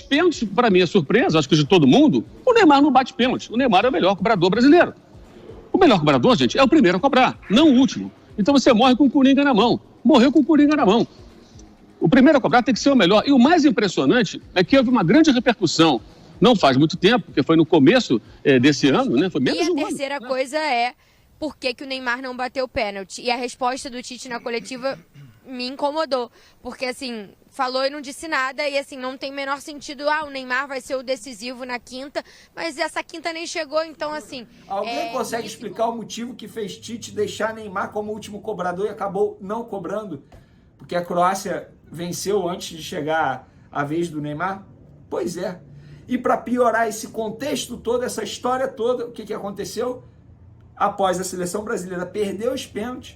pênaltis, para minha surpresa, acho que de todo mundo, o Neymar não bate pênalti. O Neymar é o melhor cobrador brasileiro. O melhor cobrador, gente, é o primeiro a cobrar, não o último. Então você morre com o coringa na mão. Morreu com o coringa na mão. O primeiro a cobrar tem que ser o melhor. E o mais impressionante é que houve uma grande repercussão. Não faz muito tempo, porque foi no começo desse ano, né? Foi menos de um ano. E a terceira coisa é por que o Neymar não bateu o pênalti. E a resposta do Tite na coletiva me incomodou. Porque, assim, falou e não disse nada. E, assim, não tem o menor sentido. O Neymar vai ser o decisivo na quinta. Mas essa quinta nem chegou, então, assim... Alguém consegue explicar o motivo que fez Tite deixar Neymar como último cobrador e acabou não cobrando? Porque a Croácia venceu antes de chegar a vez do Neymar? Pois é. E para piorar esse contexto todo, essa história toda, o que aconteceu? Após a seleção brasileira perder os pênaltis,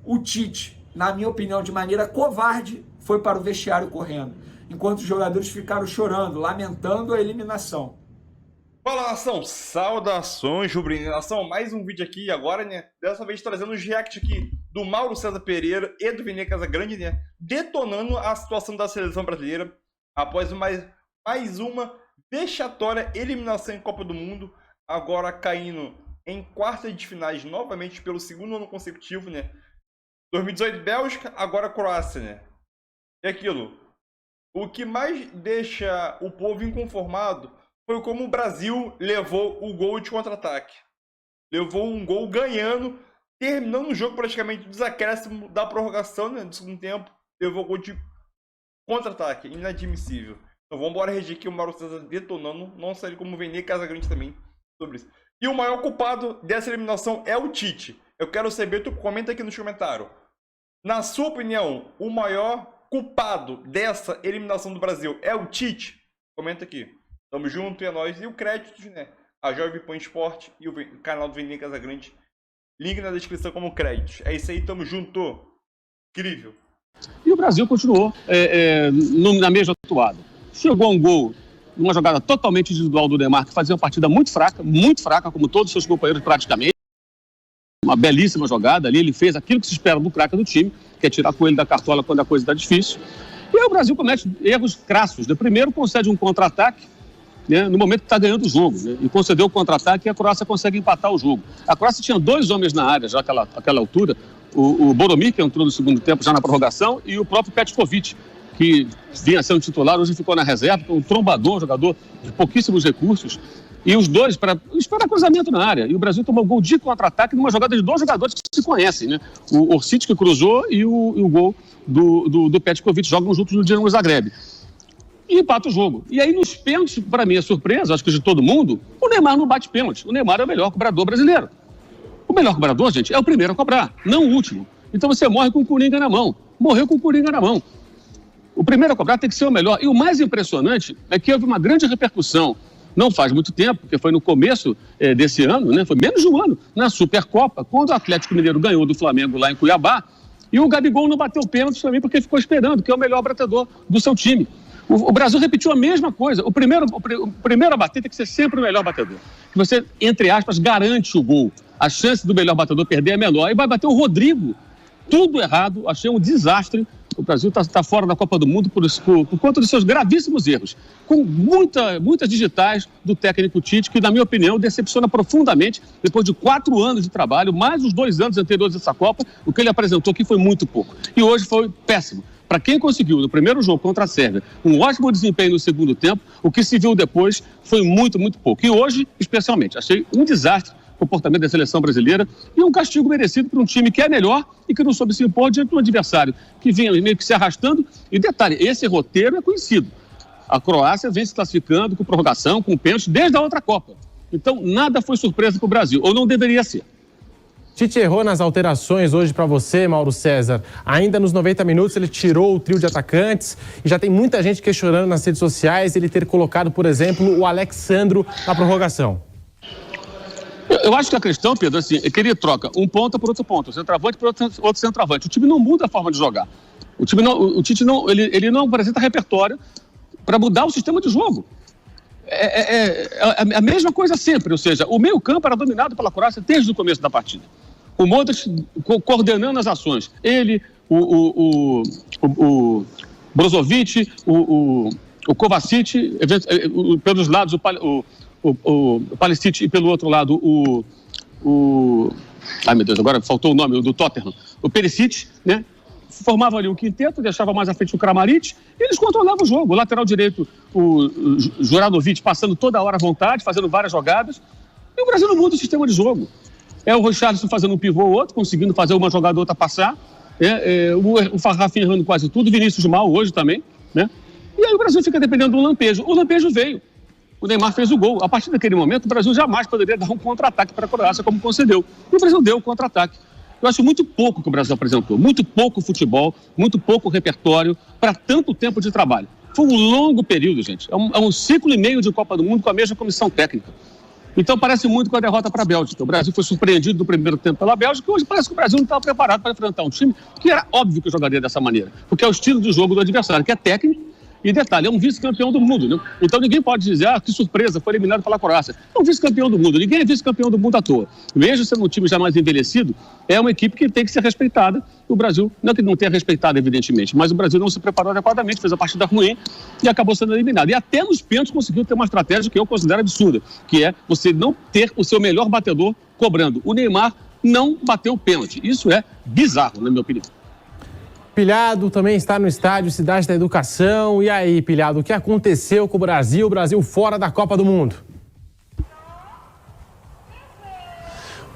o Tite, na minha opinião, de maneira covarde, foi para o vestiário correndo, enquanto os jogadores ficaram chorando, lamentando a eliminação. Fala, nação! Saudações, rubro-negro. Nação, mais um vídeo aqui agora, né? Dessa vez trazendo os react aqui do Mauro César Pereira e do Vini Casagrande, né? Detonando a situação da seleção brasileira após mais uma vexatória eliminação em Copa do Mundo, agora caindo em quartas de finais novamente pelo segundo ano consecutivo, né? 2018 Bélgica, agora Croácia, né? E aquilo, o que mais deixa o povo inconformado foi como o Brasil levou o gol de contra-ataque. Levou um gol ganhando, terminando o jogo praticamente dos acréscimos da prorrogação, né, do segundo tempo. Levou o gol de contra-ataque, inadmissível. Então vamos embora regir aqui o Mauro César detonando, não sei como vender Casagrande também sobre isso. E o maior culpado dessa eliminação é o Tite. Eu quero saber, tu comenta aqui no comentário. Na sua opinião, o maior culpado dessa eliminação do Brasil é o Tite? Comenta aqui. Tamo junto, é nóis. E o crédito, né? A Jovem Pan Esporte e o canal do Vini Casagrande. Link na descrição como crédito. É isso aí, tamo junto. Incrível. E o Brasil continuou na mesma atuada. Chegou a um gol, numa jogada totalmente individual do Neymar, que fazia uma partida muito fraca, como todos os seus companheiros praticamente. Uma belíssima jogada ali, ele fez aquilo que se espera do craque do time, que é tirar coelho da cartola quando a coisa está difícil. E aí o Brasil comete erros crassos. Primeiro concede um contra-ataque, né, no momento que está ganhando o jogo, né, e concedeu o contra-ataque e a Croácia consegue empatar o jogo. A Croácia tinha 2 homens na área já àquela altura, o Boromir, que entrou no segundo tempo já na prorrogação, e o próprio Petkovic, que vinha sendo titular, hoje ficou na reserva, um trombador, jogador de pouquíssimos recursos, e os dois para esperar cruzamento na área. E o Brasil tomou um gol de contra-ataque numa jogada de 2 jogadores que se conhecem, né? O Orsic, que cruzou, e o gol do Petkovic, jogam juntos no Dinamo Zagreb. E empata o jogo. E aí, nos pênaltis, para minha surpresa, acho que de todo mundo, o Neymar não bate pênalti. O Neymar é o melhor cobrador brasileiro. O melhor cobrador, gente, é o primeiro a cobrar, não o último. Então você morre com o coringa na mão. Morreu com o coringa na mão. O primeiro a cobrar tem que ser o melhor. E o mais impressionante é que houve uma grande repercussão, não faz muito tempo, porque foi no começo desse ano, né? Foi menos de um ano, na Supercopa, quando o Atlético Mineiro ganhou do Flamengo lá em Cuiabá, e o Gabigol não bateu pênalti também porque ficou esperando, que é o melhor batedor do seu time. O Brasil repetiu a mesma coisa. O primeiro a bater tem que ser sempre o melhor batedor. Que você, entre aspas, garante o gol. A chance do melhor batedor perder é menor. E vai bater o Rodrigo. Tudo errado. Achei um desastre. O Brasil está fora da Copa do Mundo por conta dos seus gravíssimos erros. Com muitas digitais do técnico Tite, que, na minha opinião, decepciona profundamente. Depois de 4 anos de trabalho, mais os 2 anos anteriores dessa Copa, o que ele apresentou aqui foi muito pouco. E hoje foi péssimo. Para quem conseguiu, no primeiro jogo contra a Sérvia, um ótimo desempenho no segundo tempo, o que se viu depois foi muito, muito pouco. E hoje, especialmente, achei um desastre o comportamento da seleção brasileira e um castigo merecido para um time que é melhor e que não soube se impor diante de um adversário que vinha meio que se arrastando. E detalhe, esse roteiro é conhecido. A Croácia vem se classificando com prorrogação, com pênalti, desde a outra Copa. Então, nada foi surpresa para o Brasil, ou não deveria ser. Tite errou nas alterações hoje para você, Mauro César. Ainda nos 90 minutos ele tirou o trio de atacantes e já tem muita gente questionando nas redes sociais ele ter colocado, por exemplo, o Alex Sandro na prorrogação. Eu acho que a questão, Pedro, assim, é que ele troca um ponta por outro ponto, um centroavante por outro centroavante. O time não muda a forma de jogar. O Tite ele não apresenta repertório para mudar o sistema de jogo. É a mesma coisa sempre, ou seja, o meio-campo era dominado pela Croácia desde o começo da partida. O Modric coordenando as ações. Ele, o Brozovic, o o Kovacic, pelos lados o Palicic e pelo outro lado ai meu Deus, agora faltou o nome, o do Tottenham, o Perisic, né? Formavam ali um quinteto, deixava mais à frente o Kramaric e eles controlavam o jogo. O lateral direito, o Juranovic, passando toda hora à vontade, fazendo várias jogadas. E o Brasil não muda o sistema de jogo. É o Richarlison fazendo um pivô ou outro, conseguindo fazer uma jogada ou outra passar. O Rafinha errando quase tudo, Vinícius mal hoje também, né? E aí o Brasil fica dependendo do lampejo. O lampejo veio. O Neymar fez o gol. A partir daquele momento, o Brasil jamais poderia dar um contra-ataque para a Croácia, como concedeu. E o Brasil deu o contra-ataque. Eu acho muito pouco que o Brasil apresentou. Muito pouco futebol, muito pouco repertório para tanto tempo de trabalho. Foi um longo período, gente. É um ciclo e meio de Copa do Mundo com a mesma comissão técnica. Então parece muito com a derrota para a Bélgica. O Brasil foi surpreendido no primeiro tempo pela Bélgica e hoje parece que o Brasil não estava preparado para enfrentar um time que era óbvio que jogaria dessa maneira. Porque é o estilo de jogo do adversário, que é técnico. E detalhe, é um vice-campeão do mundo, né? Então ninguém pode dizer, que surpresa, foi eliminado pela Croácia. É um vice-campeão do mundo, ninguém é vice-campeão do mundo à toa. Mesmo sendo um time já mais envelhecido, é uma equipe que tem que ser respeitada. O Brasil, não que não tenha respeitado, evidentemente, mas o Brasil não se preparou adequadamente, fez a partida ruim e acabou sendo eliminado. E até nos pênaltis conseguiu ter uma estratégia que eu considero absurda, que é você não ter o seu melhor batedor cobrando. O Neymar não bateu o pênalti. Isso é bizarro, na minha opinião. Pilhado também está no estádio Cidade da Educação. E aí, Pilhado, o que aconteceu com o Brasil fora da Copa do Mundo?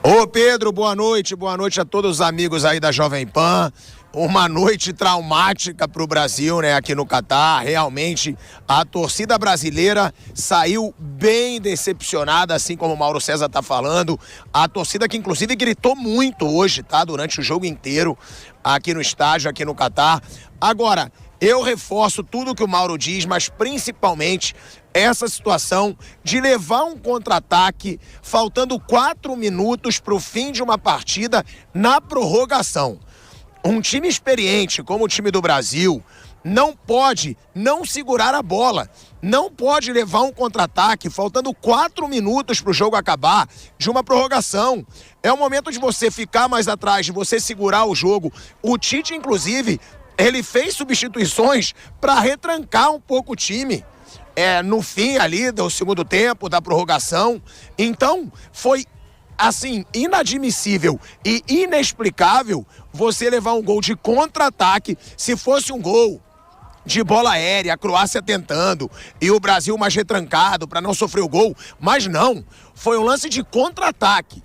Ô Pedro, boa noite a todos os amigos aí da Jovem Pan. Uma noite traumática para o Brasil, né, aqui no Catar. Realmente, a torcida brasileira saiu bem decepcionada, assim como o Mauro César tá falando. A torcida que, inclusive, gritou muito hoje, tá, durante o jogo inteiro aqui no estádio, aqui no Catar. Agora, eu reforço tudo que o Mauro diz, mas principalmente essa situação de levar um contra-ataque faltando 4 minutos para o fim de uma partida na prorrogação. Um time experiente como o time do Brasil não pode não segurar a bola, não pode levar um contra-ataque faltando 4 minutos para o jogo acabar de uma prorrogação. É o momento de você ficar mais atrás, de você segurar o jogo. O Tite, inclusive, ele fez substituições para retrancar um pouco o time. No fim ali do segundo tempo, da prorrogação. Então, foi assim, inadmissível e inexplicável você levar um gol de contra-ataque. Se fosse um gol de bola aérea, a Croácia tentando e o Brasil mais retrancado para não sofrer o gol, mas não, foi um lance de contra-ataque.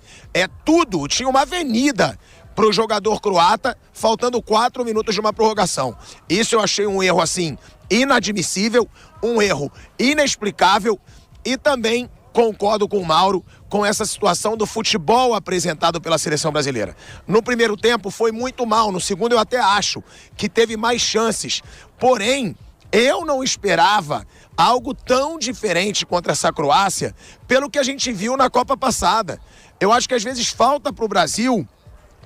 Tinha uma avenida para o jogador croata, faltando 4 minutos de uma prorrogação. Isso eu achei um erro assim inadmissível, um erro inexplicável. E também concordo com o Mauro com essa situação do futebol apresentado pela seleção brasileira. No primeiro tempo foi muito mal, no segundo eu até acho que teve mais chances. Porém, eu não esperava algo tão diferente contra essa Croácia pelo que a gente viu na Copa passada. Eu acho que às vezes falta para o Brasil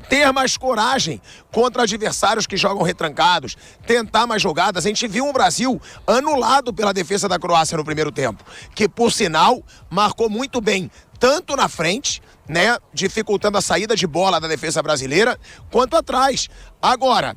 ter mais coragem contra adversários que jogam retrancados, tentar mais jogadas. A gente viu um Brasil anulado pela defesa da Croácia no primeiro tempo, que por sinal marcou muito bem, tanto na frente, né, dificultando a saída de bola da defesa brasileira, quanto atrás. Agora,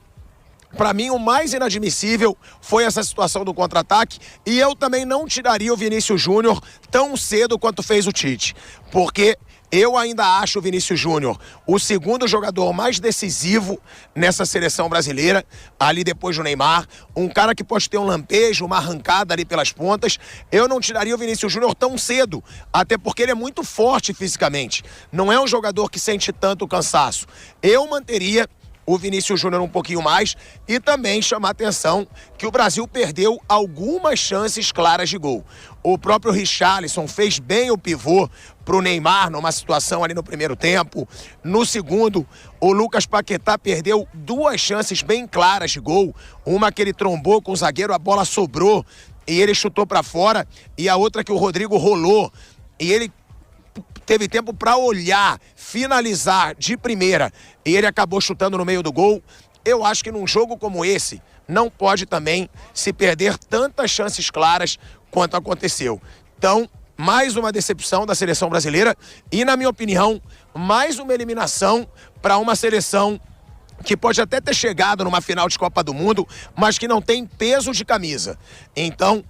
para mim, o mais inadmissível foi essa situação do contra-ataque, e eu também não tiraria o Vinícius Júnior tão cedo quanto fez o Tite, porque eu ainda acho o Vinícius Júnior o segundo jogador mais decisivo nessa seleção brasileira, ali depois do Neymar, um cara que pode ter um lampejo, uma arrancada ali pelas pontas. Eu não tiraria o Vinícius Júnior tão cedo, até porque ele é muito forte fisicamente, não é um jogador que sente tanto cansaço. Eu manteria o Vinícius Júnior um pouquinho mais e também chamar a atenção que o Brasil perdeu algumas chances claras de gol. O próprio Richarlison fez bem o pivô pro Neymar numa situação ali no primeiro tempo. No segundo, o Lucas Paquetá perdeu 2 chances bem claras de gol. Uma que ele trombou com o zagueiro, a bola sobrou e ele chutou para fora, e a outra que o Rodrigo rolou e ele teve tempo para olhar, finalizar de primeira e ele acabou chutando no meio do gol. Eu acho que num jogo como esse não pode também se perder tantas chances claras quanto aconteceu. Então, mais uma decepção da seleção brasileira e, na minha opinião, mais uma eliminação para uma seleção que pode até ter chegado numa final de Copa do Mundo, mas que não tem peso de camisa. Então,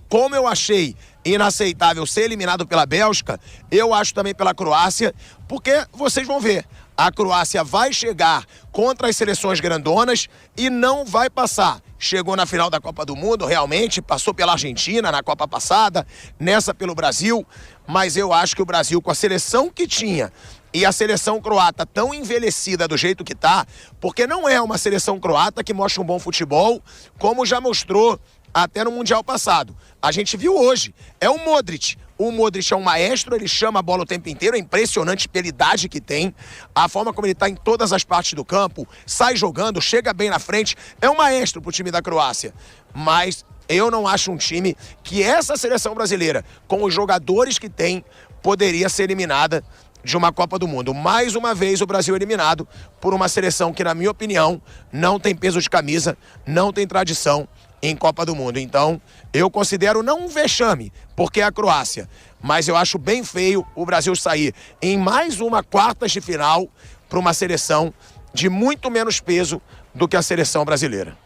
Como eu achei inaceitável ser eliminado pela Bélgica, eu acho também pela Croácia, porque vocês vão ver, a Croácia vai chegar contra as seleções grandonas e não vai passar. Chegou na final da Copa do Mundo, realmente, passou pela Argentina na Copa passada, nessa pelo Brasil, mas eu acho que o Brasil, com a seleção que tinha e a seleção croata tão envelhecida do jeito que tá, porque não é uma seleção croata que mostra um bom futebol, como já mostrou até no Mundial passado. A gente viu hoje, é o Modric. O Modric é um maestro, ele chama a bola o tempo inteiro, é impressionante pela idade que tem, a forma como ele está em todas as partes do campo, sai jogando, chega bem na frente, é um maestro pro time da Croácia. Mas eu não acho um time que essa seleção brasileira, com os jogadores que tem, poderia ser eliminada de uma Copa do Mundo. Mais uma vez o Brasil eliminado por uma seleção que, na minha opinião, não tem peso de camisa, não tem tradição em Copa do Mundo. Então, eu considero não um vexame, porque é a Croácia, mas eu acho bem feio o Brasil sair em mais uma quartas de final para uma seleção de muito menos peso do que a seleção brasileira.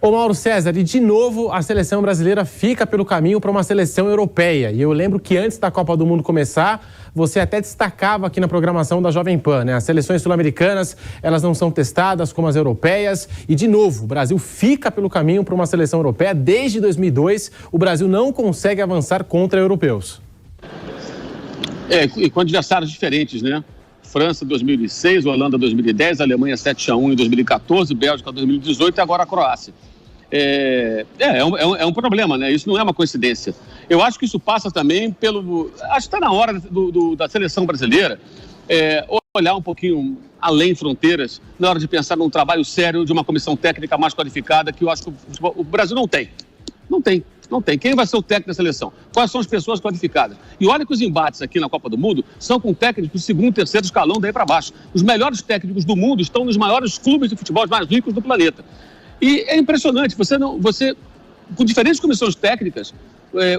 Ô Mauro César, e de novo a seleção brasileira fica pelo caminho para uma seleção europeia. E eu lembro que antes da Copa do Mundo começar, você até destacava aqui na programação da Jovem Pan, né? As seleções sul-americanas, elas não são testadas como as europeias. E de novo, o Brasil fica pelo caminho para uma seleção europeia. Desde 2002, o Brasil não consegue avançar contra europeus. E com adversários diferentes, né? França 2006, Holanda 2010, Alemanha 7-1 em 2014, Bélgica 2018 e agora a Croácia. É um problema, né? Isso não é uma coincidência. Eu acho que isso passa também pelo... Acho que está na hora da seleção brasileira olhar um pouquinho além fronteiras, na hora de pensar num trabalho sério de uma comissão técnica mais qualificada, que eu acho que o Brasil não tem. Não tem. Quem vai ser o técnico da seleção? Quais são as pessoas qualificadas? E olha que os embates aqui na Copa do Mundo são com técnicos do segundo, terceiro escalão daí para baixo. Os melhores técnicos do mundo estão nos maiores clubes de futebol mais ricos do planeta. E é impressionante, você com diferentes comissões técnicas,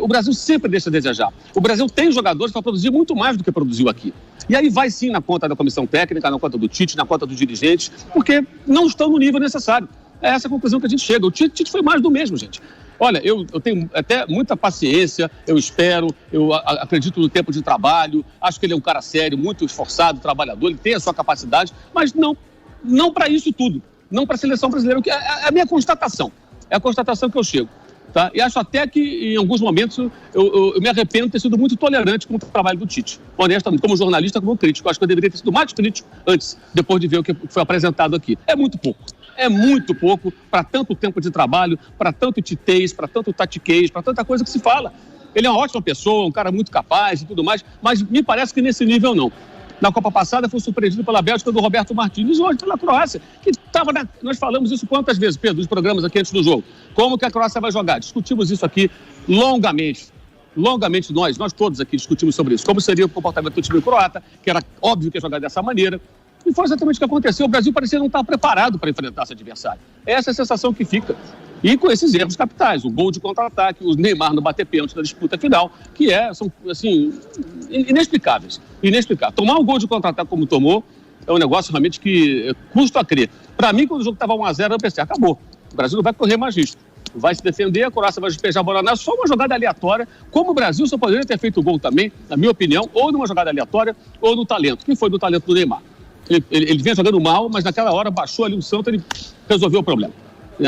o Brasil sempre deixa a desejar. O Brasil tem jogadores para produzir muito mais do que produziu aqui. E aí vai sim na conta da comissão técnica, na conta do Tite, na conta dos dirigentes, porque não estão no nível necessário. É essa a conclusão que a gente chega. O Tite foi mais do mesmo, gente. Olha, eu tenho até muita paciência, eu espero, eu acredito no tempo de trabalho, acho que ele é um cara sério, muito esforçado, trabalhador, ele tem a sua capacidade, mas não para isso tudo. Não para a seleção brasileira, que é a minha constatação. É a constatação que eu chego. Tá? E acho até que, em alguns momentos, eu me arrependo de ter sido muito tolerante com o trabalho do Tite. Honestamente, como jornalista, como crítico. Acho que eu deveria ter sido mais crítico antes, depois de ver o que foi apresentado aqui. É muito pouco. É muito pouco para tanto tempo de trabalho, para tanto titez, para tanto tatiquez, para tanta coisa que se fala. Ele é uma ótima pessoa, um cara muito capaz e tudo mais, mas me parece que nesse nível não. Na Copa passada foi surpreendido pela Bélgica do Roberto Martínez, hoje pela Croácia, que estava Nós falamos isso quantas vezes, Pedro, nos programas aqui antes do jogo. Como que a Croácia vai jogar? Discutimos isso aqui longamente. Longamente nós todos aqui discutimos sobre isso. Como seria o comportamento do time croata, que era óbvio que ia jogar dessa maneira. E foi exatamente o que aconteceu. O Brasil parecia não estar preparado para enfrentar esse adversário. Essa é a sensação que fica. E com esses erros capitais, o gol de contra-ataque, o Neymar no bater pênalti na disputa final, que são, assim, inexplicáveis. Tomar um gol de contra-ataque como tomou é um negócio realmente que custa a crer. Para mim, quando o jogo estava 1-0, eu pensei, acabou. O Brasil não vai correr mais risco. Vai se defender, a Croácia vai despejar a bola na só uma jogada aleatória, como o Brasil só poderia ter feito o gol também, na minha opinião, ou numa jogada aleatória, ou no talento, que foi do talento do Neymar. Ele vinha jogando mal, mas naquela hora baixou ali o santo, ele resolveu o problema.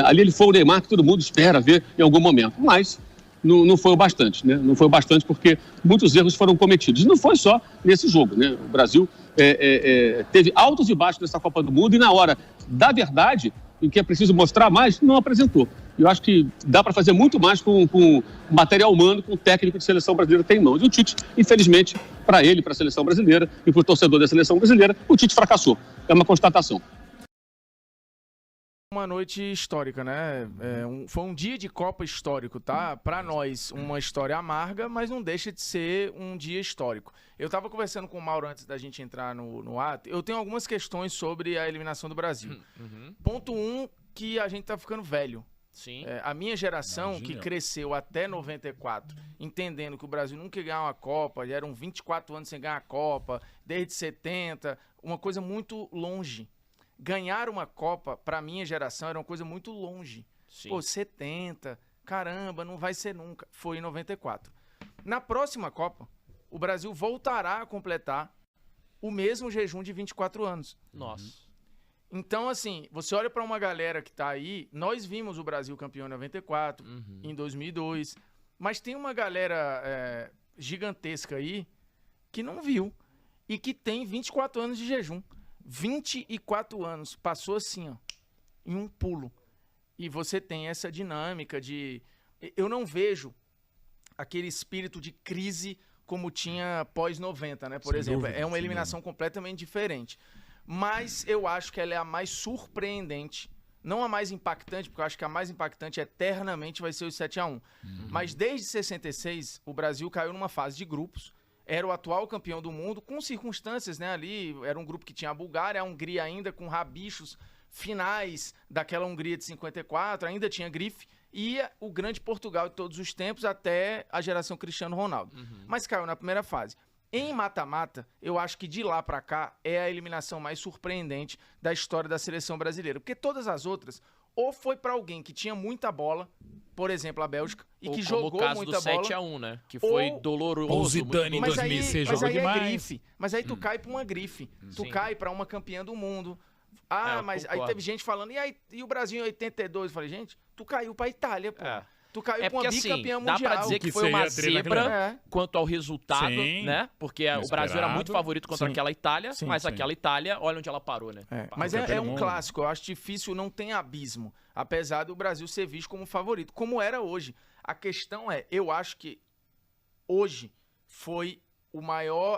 Ali ele foi o Neymar que todo mundo espera ver em algum momento, mas não foi o bastante, né? Não foi o bastante porque muitos erros foram cometidos. E não foi só nesse jogo, né? O Brasil teve altos e baixos nessa Copa do Mundo e na hora da verdade, em que é preciso mostrar mais, não apresentou. Eu acho que dá para fazer muito mais com o material humano, com o técnico de seleção brasileira tem em mãos. E o Tite, infelizmente, para ele, para a seleção brasileira e para o torcedor da seleção brasileira, o Tite fracassou. É uma constatação. Uma noite histórica, né? Foi um dia de Copa histórico, tá? Para nós, uma história amarga, mas não deixa de ser um dia histórico. Eu tava conversando com o Mauro antes da gente entrar no ato. Eu tenho algumas questões sobre a eliminação do Brasil. Ponto 1, que a gente tá ficando velho. Sim. A minha geração, que cresceu até 94, entendendo que o Brasil nunca ia ganhar uma Copa, já eram 24 anos sem ganhar a Copa, desde 70, uma coisa muito longe. Ganhar uma Copa, pra minha geração, era uma coisa muito longe. Sim. Pô, 70, caramba, não vai ser nunca. Foi em 94. Na próxima Copa, o Brasil voltará a completar o mesmo jejum de 24 anos. Nossa. Então, assim, você olha para uma galera que tá aí, nós vimos o Brasil campeão em 94, em 2002, mas tem uma galera gigantesca aí que não viu e que tem 24 anos de jejum. 24 anos, passou assim, ó, em um pulo. E você tem essa dinâmica de... Eu não vejo aquele espírito de crise como tinha pós-90, né? Por exemplo, é uma eliminação completamente diferente. Mas eu acho que ela é a mais surpreendente, não a mais impactante, porque eu acho que a mais impactante eternamente vai ser o 7-1. Mas desde 66, o Brasil caiu numa fase de grupos, era o atual campeão do mundo, com circunstâncias, né? Ali era um grupo que tinha a Bulgária, a Hungria ainda com rabichos finais daquela Hungria de 54, ainda tinha grife, e o grande Portugal de todos os tempos até a geração Cristiano Ronaldo. Mas caiu na primeira fase. Em mata-mata, eu acho que de lá pra cá é a eliminação mais surpreendente da história da seleção brasileira. Porque todas as outras, ou foi pra alguém que tinha muita bola, por exemplo, a Bélgica, e que jogou muita bola. O caso do 7-1, né? Que foi doloroso. O Zidane em 2006 jogou demais. É grife. Mas aí tu cai pra uma grife. Tu cai pra uma campeã do mundo. Mas aí teve gente falando, e o Brasil em 82? Eu falei, gente, tu caiu pra Itália, pô. Tu caiu com uma bicampeã mundial. Dá pra dizer que foi uma zebra quanto ao resultado, né? Porque o Brasil era muito favorito contra aquela Itália, mas aquela Itália, olha onde ela parou, né? Mas é um clássico, eu acho difícil, não tem abismo, apesar do Brasil ser visto como favorito, como era hoje. A questão eu acho que hoje foi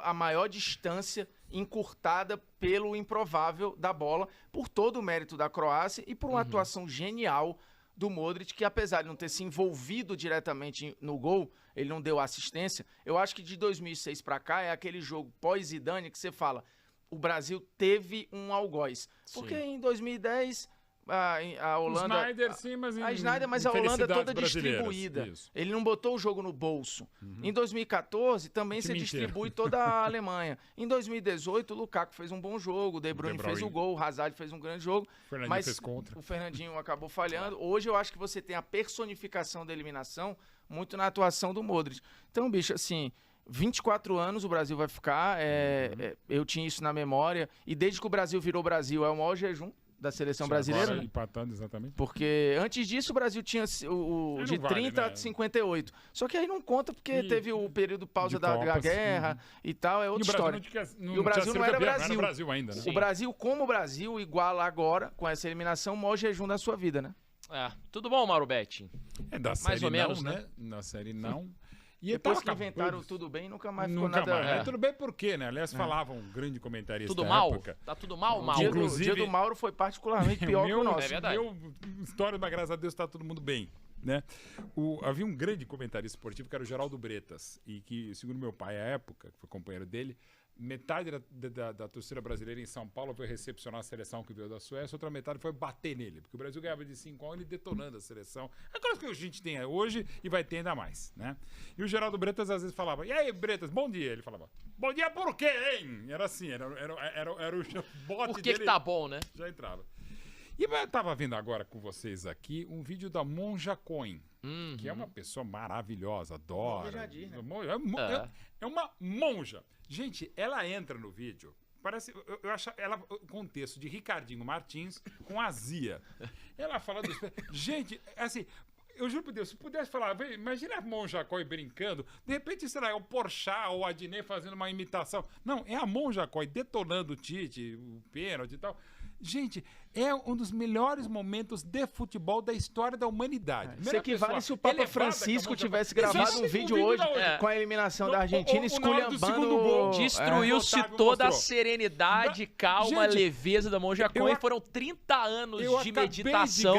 a maior distância encurtada pelo improvável da bola, por todo o mérito da Croácia e por uma atuação genial do Modric, que apesar de não ter se envolvido diretamente no gol, ele não deu assistência. Eu acho que de 2006 para cá é aquele jogo pós-Zidane que você fala, o Brasil teve um algoz. Porque em 2010 a Holanda... mas a Holanda é toda distribuída. Ele não botou o jogo no bolso. Em 2014 também se distribui toda a Alemanha. Em 2018 o Lukaku fez um bom jogo, o De Bruyne fez o gol, o Hazard fez um grande jogo. Mas fez contra. O Fernandinho acabou falhando. Hoje eu acho que você tem a personificação da eliminação muito na atuação do Modric. Então, bicho, assim... 24 anos o Brasil vai ficar, eu tinha isso na memória, e desde que o Brasil virou Brasil é o maior jejum da seleção brasileira. Agora, empatando, exatamente. Porque antes disso o Brasil tinha de 30 a 58. Só que aí não conta porque teve o período pausa da guerra e tal, é outra história. E o Brasil não era Brasil ainda, né? O Brasil, como o Brasil, iguala agora, com essa eliminação, o maior jejum da sua vida, né? Tudo bom, Mauro Betti? Da série mais ou menos, né? Na série não. E depois que inventaram tudo bem, nunca mais ficou nada... Tudo bem por quê, né? Aliás, falava um grande comentarista tudo da mal? época. Tá tudo mal, Mauro? O dia do Mauro foi particularmente pior que o nosso. É verdade. História, mas graças a Deus tá todo mundo bem, né? Havia um grande comentarista esportivo que era o Geraldo Bretas, e que, segundo meu pai à época, que foi companheiro dele, metade da torcida brasileira em São Paulo foi recepcionar a seleção que veio da Suécia, outra metade foi bater nele, porque o Brasil ganhava de 5-1 ele detonando a seleção. É coisa que a gente tem hoje e vai ter ainda mais, né? E o Geraldo Bretas às vezes falava, e aí, Bretas, bom dia. Ele falava, bom dia por quê, hein? Era assim, era o bote por que dele. Que tá bom, né? Já entrava. E eu tava vendo agora com vocês aqui um vídeo da Monja Coen, que é uma pessoa maravilhosa, adora. É uma monja. Gente, ela entra no vídeo, parece, eu acho ela contexto de Ricardinho Martins com azia. Ela fala dos... Gente, assim, eu juro por Deus, se pudesse falar, imagina a Monja Coen brincando, de repente, sei lá, é o Porchat ou o Adnet fazendo uma imitação. Não, é a Monja Coen detonando o Tite, o pênalti e tal. Gente, é um dos melhores momentos de futebol da história da humanidade. Isso equivale se o Papa Francisco tivesse gravado um vídeo hoje com a eliminação da Argentina, esculhambando... Destruiu-se toda a serenidade, calma, leveza da Monja Coen. Foram 30 anos de meditação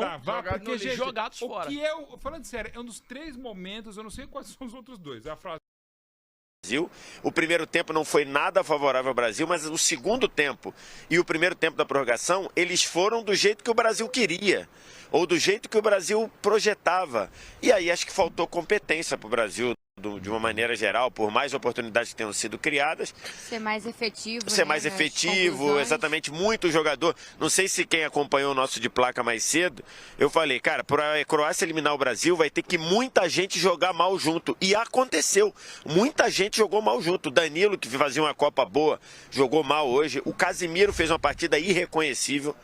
jogados fora. Que falando sério, é um dos 3 momentos, eu não sei quais são os outros 2. A frase... O primeiro tempo não foi nada favorável ao Brasil, mas o segundo tempo e o primeiro tempo da prorrogação, eles foram do jeito que o Brasil queria, ou do jeito que o Brasil projetava. E aí acho que faltou competência para o Brasil. de uma maneira geral, por mais oportunidades que tenham sido criadas. Ser mais efetivo. Ser mais efetivo, exatamente, muito jogador. Não sei se quem acompanhou o nosso de placa mais cedo, eu falei, cara, para a Croácia eliminar o Brasil, vai ter que muita gente jogar mal junto. E aconteceu. Muita gente jogou mal junto. O Danilo, que fazia uma Copa boa, jogou mal hoje. O Casimiro fez uma partida irreconhecível.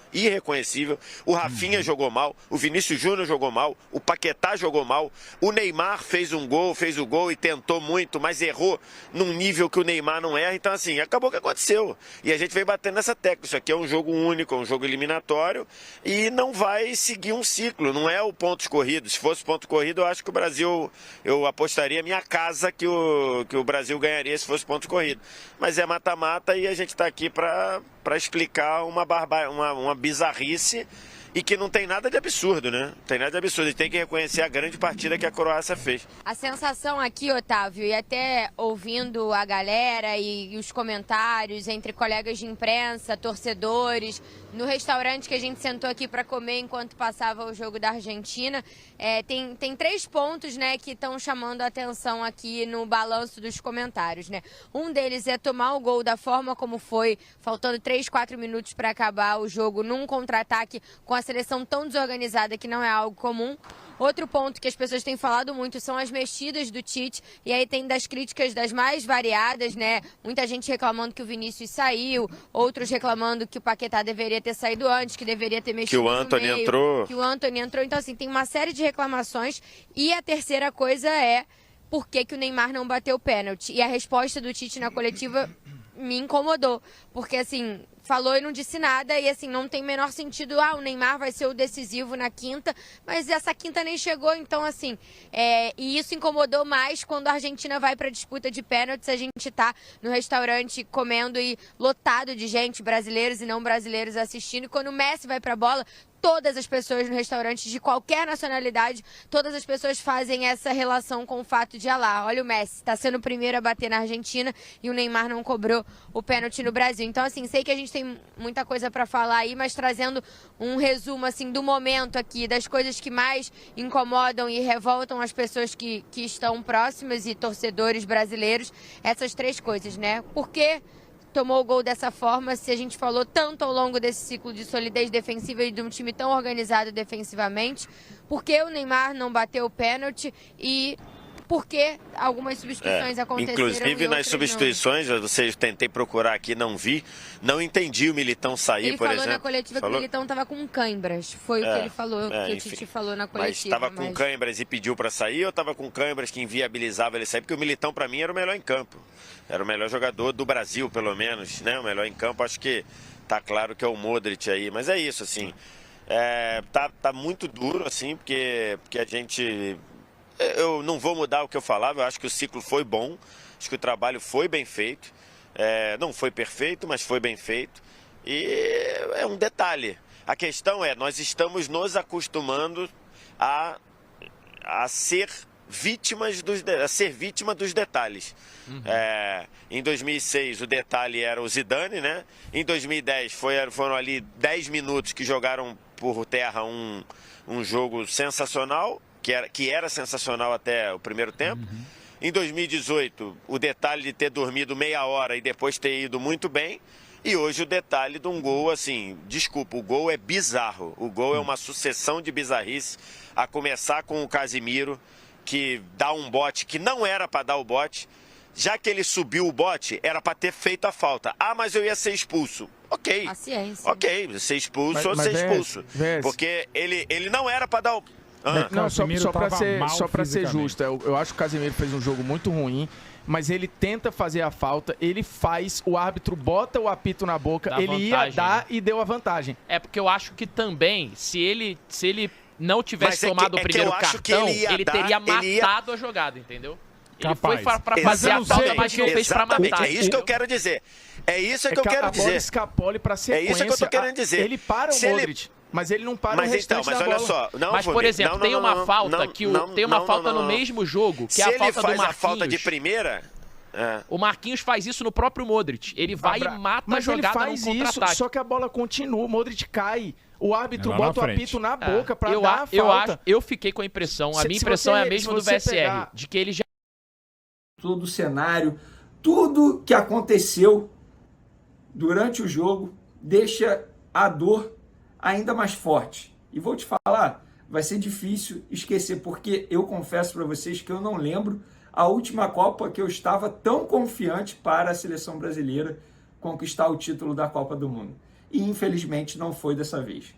O Rafinha jogou mal. O Vinícius Júnior jogou mal. O Paquetá jogou mal. O Neymar fez o gol e tentou muito, mas errou num nível que o Neymar não erra. Então, assim, acabou o que aconteceu. E a gente veio batendo nessa tecla. Isso aqui é um jogo único, é um jogo eliminatório e não vai seguir um ciclo. Não é o pontos corridos. Se fosse ponto corrido, eu acho que o Brasil, eu apostaria minha casa que o Brasil ganharia se fosse ponto corrido. Mas é mata-mata e a gente está aqui para explicar uma bizarrice e que não tem nada de absurdo, né? Não tem nada de absurdo. E tem que reconhecer a grande partida que a Croácia fez. A sensação aqui, Otávio, e até ouvindo a galera e os comentários entre colegas de imprensa, torcedores, no restaurante que a gente sentou aqui para comer enquanto passava o jogo da Argentina, tem 3 pontos, né, que estão chamando a atenção aqui no balanço dos comentários, né? Um deles é tomar o gol da forma como foi, faltando 3, 4 minutos para acabar o jogo, num contra-ataque com a seleção tão desorganizada que não é algo comum. Outro ponto que as pessoas têm falado muito são as mexidas do Tite, e aí tem das críticas das mais variadas, né? Muita gente reclamando que o Vinícius saiu, outros reclamando que o Paquetá deveria ter saído antes, que deveria ter mexido que o Antony entrou. Que o Antony entrou. Então, assim, tem uma série de reclamações. E a terceira coisa é por que o Neymar não bateu o pênalti. E a resposta do Tite na coletiva me incomodou, porque, assim, falou e não disse nada, e assim, não tem o menor sentido, o Neymar vai ser o decisivo na quinta, mas essa quinta nem chegou, então assim, e isso incomodou mais quando a Argentina vai para a disputa de pênaltis, a gente tá no restaurante comendo e lotado de gente, brasileiros e não brasileiros assistindo, e quando o Messi vai para a bola, todas as pessoas no restaurante, de qualquer nacionalidade, todas as pessoas fazem essa relação com o fato de, olha o Messi, está sendo o primeiro a bater na Argentina e o Neymar não cobrou o pênalti no Brasil. Então, assim, sei que a gente tem muita coisa para falar aí, mas trazendo um resumo, assim, do momento aqui, das coisas que mais incomodam e revoltam as pessoas que estão próximas e torcedores brasileiros, essas 3 coisas, né? Por que tomou o gol dessa forma, se a gente falou tanto ao longo desse ciclo de solidez defensiva e de um time tão organizado defensivamente, por que o Neymar não bateu o pênalti e por que algumas substituições aconteceram? Inclusive nas substituições, eu tentei procurar aqui, não vi, não entendi o Militão sair, por exemplo. Ele falou na coletiva que o Militão estava com câimbras, foi o que ele falou, que o Tite falou na coletiva. Mas estava com câimbras e pediu para sair ou estava com câimbras que inviabilizava ele sair? Porque o Militão, para mim, era o melhor em campo. Era o melhor jogador do Brasil, pelo menos, né? O melhor em campo, acho que tá claro que é o Modric aí. Mas é isso, assim, tá muito duro, assim, porque a gente... Eu não vou mudar o que eu falava, eu acho que o ciclo foi bom, acho que o trabalho foi bem feito, não foi perfeito, mas foi bem feito, e é um detalhe. A questão é, nós estamos nos acostumando a ser vítima dos detalhes. Em 2006 o detalhe era o Zidane, né? Em 2010 foram ali 10 minutos que jogaram por terra um jogo sensacional, que era sensacional até o primeiro tempo. Em 2018, o detalhe de ter dormido meia hora e depois ter ido muito bem. E hoje o detalhe de um gol, assim, desculpa, o gol é bizarro. O gol é uma sucessão de bizarrice, a começar com o Casimiro, que dá um bote que não era para dar o bote. Já que ele subiu o bote, era para ter feito a falta. Mas eu ia ser expulso. Ok. Ok, ser expulso ou ser expulso. Porque ele não era para dar o... Não, só pra ser justo, eu acho que o Casemiro fez um jogo muito ruim, mas ele tenta fazer a falta, ele faz, o árbitro bota o apito na boca, ele ia dar e deu a vantagem. É porque eu acho que também, se ele não tivesse tomado o primeiro cartão, ele teria matado a jogada, entendeu? Ele foi pra fazer a falta, mas não fez pra matar. É isso que eu quero dizer. É isso que eu quero dizer. A bola escapole pra sequência. É isso que eu tô querendo dizer. Ele para o Modric. Mas ele não para o restante da bola. Olha só, mas, por exemplo, tem uma falta que tem uma falta no mesmo jogo, que é a falta do Marquinhos. Se ele faz a falta de primeira... O Marquinhos faz isso no próprio Modric. Ele vai e mata a jogada no contra-ataque. Só que a bola continua, o Modric cai. O árbitro bota o apito na boca pra dar a falta. Eu fiquei com a impressão, a minha impressão é a mesma do VSR, de que ele já todo o cenário, tudo que aconteceu durante o jogo deixa a dor ainda mais forte. E vou te falar, vai ser difícil esquecer, porque eu confesso para vocês que eu não lembro a última Copa que eu estava tão confiante para a seleção brasileira conquistar o título da Copa do Mundo. E infelizmente não foi dessa vez.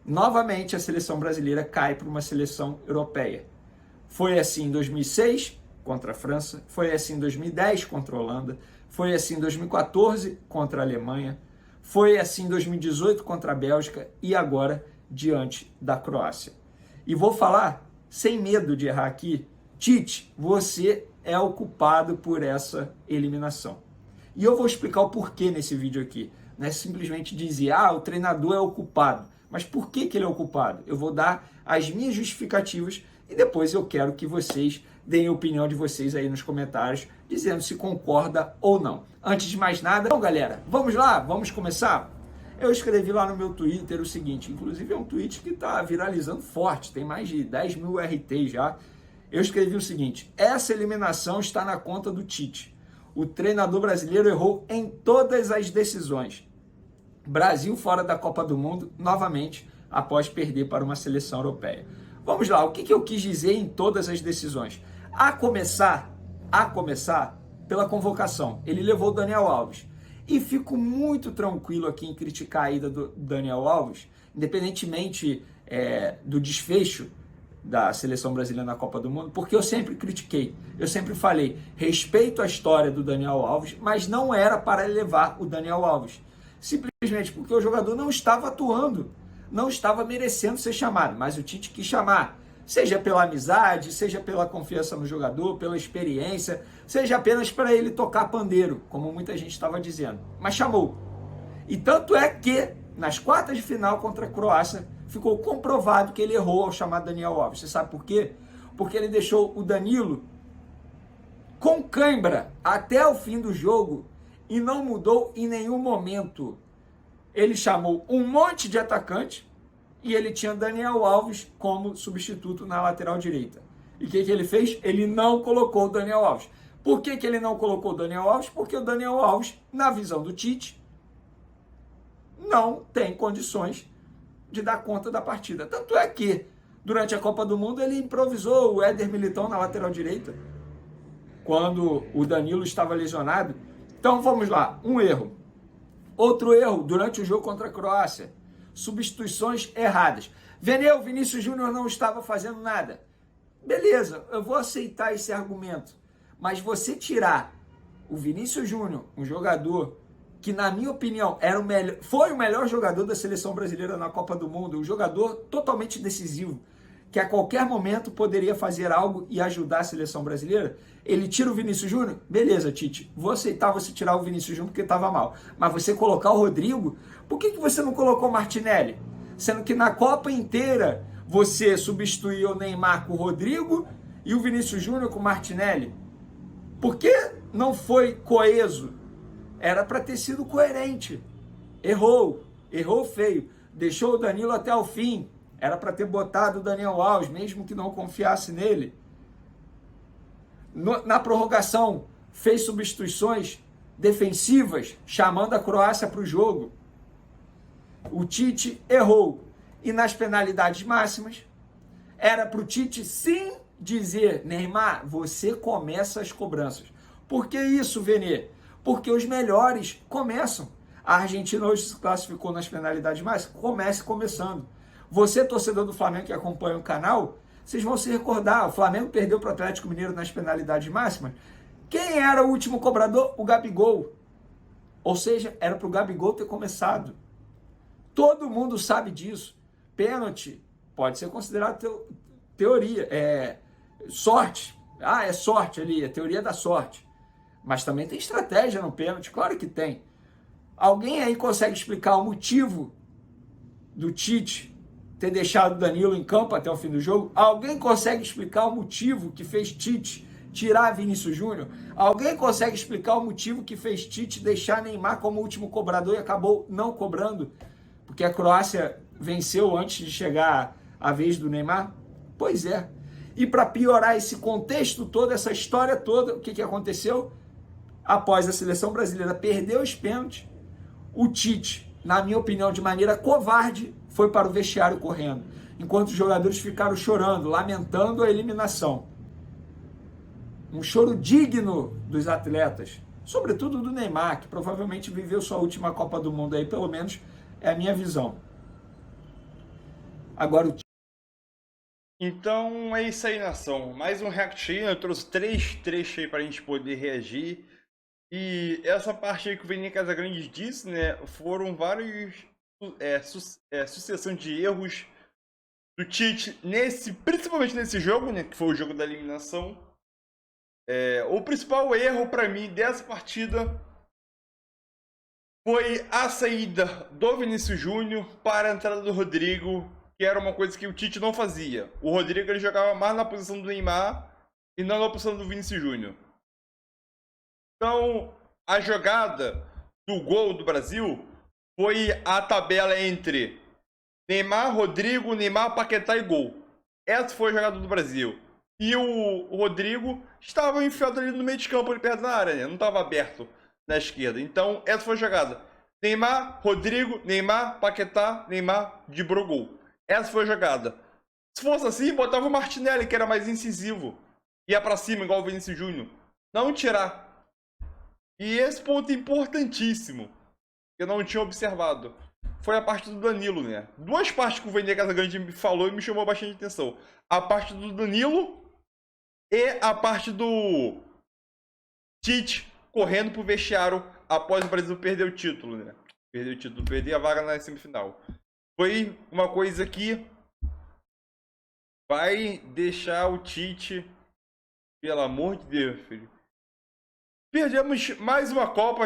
Novamente a seleção brasileira cai para uma seleção europeia. Foi assim em 2006 contra a França, foi assim em 2010 contra a Holanda, foi assim em 2014 contra a Alemanha, foi assim em 2018 contra a Bélgica e agora diante da Croácia. E vou falar, sem medo de errar aqui, Tite, você é o culpado por essa eliminação. E eu vou explicar o porquê nesse vídeo aqui. Não é simplesmente dizer, o treinador é o culpado. Mas por que ele é o culpado? Eu vou dar as minhas justificativas e depois eu quero que vocês deem a opinião de vocês aí nos comentários, dizendo se concorda ou não. Antes de mais nada, então galera, vamos lá? Vamos começar? Eu escrevi lá no meu Twitter o seguinte, inclusive é um tweet que está viralizando forte, tem mais de 10 mil RT já. Eu escrevi o seguinte, essa eliminação está na conta do Tite. O treinador brasileiro errou em todas as decisões. Brasil fora da Copa do Mundo, novamente, após perder para uma seleção europeia. Vamos lá, o que eu quis dizer em todas as decisões? A começar pela convocação. Ele levou o Daniel Alves. E fico muito tranquilo aqui em criticar a ida do Daniel Alves, independentemente do desfecho da seleção brasileira na Copa do Mundo, porque eu sempre critiquei, eu sempre falei, respeito a história do Daniel Alves, mas não era para levar o Daniel Alves. Simplesmente porque o jogador não estava atuando, não estava merecendo ser chamado, mas o Tite quis chamar, seja pela amizade, seja pela confiança no jogador, pela experiência, seja apenas para ele tocar pandeiro, como muita gente estava dizendo, mas chamou. E tanto é que, nas quartas de final contra a Croácia, ficou comprovado que ele errou ao chamar Daniel Alves. Você sabe por quê? Porque ele deixou o Danilo com cãibra até o fim do jogo e não mudou em nenhum momento. Ele chamou um monte de atacante e ele tinha Daniel Alves como substituto na lateral direita. E o que ele fez? Ele não colocou o Daniel Alves. Por que ele não colocou o Daniel Alves? Porque o Daniel Alves, na visão do Tite, não tem condições de dar conta da partida. Tanto é que, durante a Copa do Mundo, ele improvisou o Éder Militão na lateral direita, quando o Danilo estava lesionado. Então, vamos lá, um erro. Outro erro, durante o jogo contra a Croácia, substituições erradas. O Vinícius Júnior não estava fazendo nada. Beleza, eu vou aceitar esse argumento. Mas você tirar o Vinícius Júnior, um jogador que, na minha opinião, foi o melhor jogador da seleção brasileira na Copa do Mundo, um jogador totalmente decisivo, que a qualquer momento poderia fazer algo e ajudar a seleção brasileira, ele tira o Vinícius Júnior? Beleza, Tite, vou aceitar você tirar o Vinícius Júnior porque estava mal. Mas você colocar o Rodrigo, por que você não colocou o Martinelli? Sendo que na Copa inteira você substituiu o Neymar com o Rodrigo e o Vinícius Júnior com o Martinelli. Por que não foi coeso? Era para ter sido coerente. Errou feio. Deixou o Danilo até o fim. Era para ter botado o Daniel Alves, mesmo que não confiasse nele. Na prorrogação, fez substituições defensivas, chamando a Croácia para o jogo. O Tite errou. E nas penalidades máximas, era para o Tite sim dizer, Neymar, você começa as cobranças. Por que isso, Vene? Porque os melhores começam. A Argentina hoje se classificou nas penalidades máximas, comece começando. Você, torcedor do Flamengo que acompanha o canal, vocês vão se recordar, o Flamengo perdeu para o Atlético Mineiro nas penalidades máximas. Quem era o último cobrador? O Gabigol. Ou seja, era para o Gabigol ter começado. Todo mundo sabe disso. Pênalti pode ser considerado teoria, sorte. É sorte ali, é teoria da sorte. Mas também tem estratégia no pênalti, claro que tem. Alguém aí consegue explicar o motivo do Tite ter deixado o Danilo em campo até o fim do jogo? Alguém consegue explicar o motivo que fez Tite tirar Vinícius Júnior? Alguém consegue explicar o motivo que fez Tite deixar Neymar como último cobrador e acabou não cobrando? Porque a Croácia venceu antes de chegar a vez do Neymar? Pois é. E para piorar esse contexto todo, essa história toda, o que aconteceu? Após a seleção brasileira perder os pênaltis, o Tite, na minha opinião, de maneira covarde, foi para o vestiário correndo, enquanto os jogadores ficaram chorando, lamentando a eliminação. Um choro digno dos atletas, sobretudo do Neymar, que provavelmente viveu sua última Copa do Mundo aí, pelo menos é a minha visão. Agora o... Então é isso aí, nação. Mais um react aí, eu trouxe 3 trechos aí pra gente poder reagir. E essa parte aí que o Vini Casagrande disse, né, foram vários sucessão de erros do Tite, principalmente nesse jogo, né, que foi o jogo da eliminação. O principal erro para mim dessa partida foi a saída do Vinícius Júnior para a entrada do Rodrigo, que era uma coisa que o Tite não fazia. O Rodrigo ele jogava mais na posição do Neymar e não na posição do Vinícius Júnior. Então, a jogada do gol do Brasil foi a tabela entre Neymar, Rodrigo, Neymar, Paquetá e gol. Essa foi a jogada do Brasil. E o Rodrigo estava enfiado ali no meio de campo, ali perto da área, né? Não estava aberto na esquerda. Então, essa foi a jogada. Neymar, Rodrigo, Neymar, Paquetá, Neymar, driblou gol. Essa foi a jogada. Se fosse assim, botava o Martinelli, que era mais incisivo. Ia pra cima, igual o Vinícius Júnior. Não tirar. E esse ponto importantíssimo, que eu não tinha observado, foi a parte do Danilo, né? Duas partes que o Vini Casagrande me falou e me chamou bastante atenção. A parte do Danilo e a parte do Tite correndo pro vestiário após o Brasil perder o título, né? Perder a vaga na semifinal. Foi uma coisa que vai deixar o Tite, pelo amor de Deus, filho. Perdemos mais uma Copa,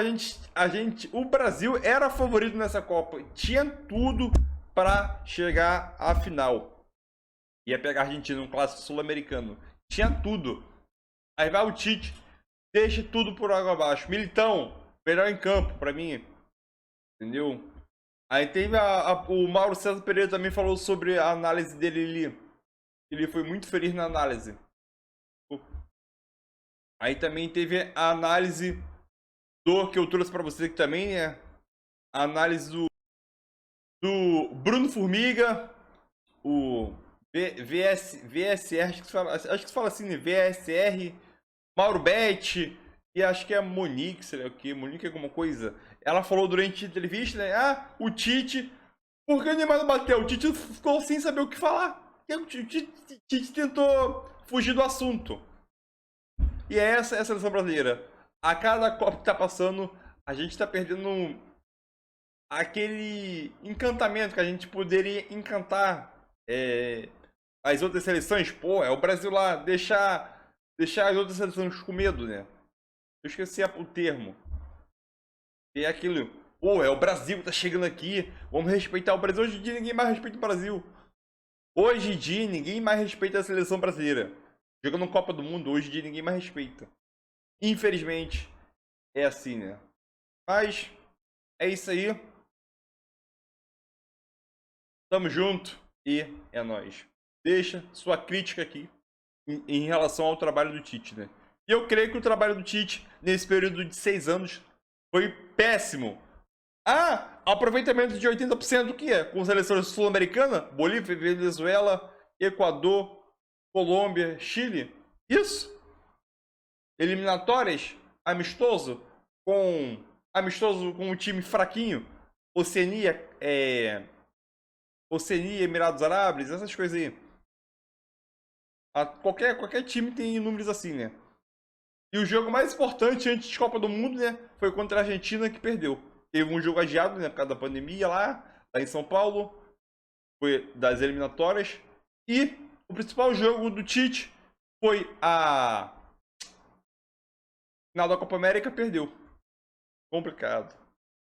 o Brasil era favorito nessa Copa, tinha tudo para chegar à final. Ia pegar a Argentina, um clássico sul-americano. Tinha tudo. Aí vai o Tite, deixa tudo por água abaixo. Militão, melhor em campo para mim. Entendeu? Aí teve o Mauro César Pereira também falou sobre a análise dele ali. Ele foi muito feliz na análise. Aí também teve a análise que eu trouxe para você aqui também, né? A análise do Bruno Formiga, o VSR, acho que se fala assim, né? VSR, Mauro Betti, e acho que é Monique, sei lá o que, Monique alguma coisa. Ela falou durante a entrevista, né? O Tite, por que o Neymar não bateu? O Tite ficou sem saber o que falar. O Tite tentou fugir do assunto. E essa é a seleção brasileira. A cada Copa que tá passando, a gente tá perdendo aquele encantamento que a gente poderia encantar as outras seleções. Pô, é o Brasil lá, deixar as outras seleções com medo, né? Eu esqueci o termo. É aquilo, pô, é o Brasil que tá chegando aqui, vamos respeitar o Brasil. Hoje em dia ninguém mais respeita o Brasil. Hoje em dia ninguém mais respeita a seleção brasileira. Jogando Copa do Mundo, hoje em dia ninguém mais respeita. Infelizmente, é assim, né? Mas, é isso aí. Tamo junto e é nóis. Deixa sua crítica aqui em relação ao trabalho do Tite, né? E eu creio que o trabalho do Tite, nesse período de 6 anos, foi péssimo. Aproveitamento de 80% do que é? Com seleções sul-americana, Bolívia, Venezuela, Equador, Colômbia, Chile, isso. Eliminatórias, amistoso com um time fraquinho, Oceania, Emirados Árabes, essas coisas aí. Qualquer time tem números assim, né? E o jogo mais importante antes de Copa do Mundo, né, foi contra a Argentina, que perdeu. Teve um jogo adiado, né, por causa da pandemia lá em São Paulo, foi das eliminatórias. E o principal jogo do Tite foi a final da Copa América, perdeu. Complicado.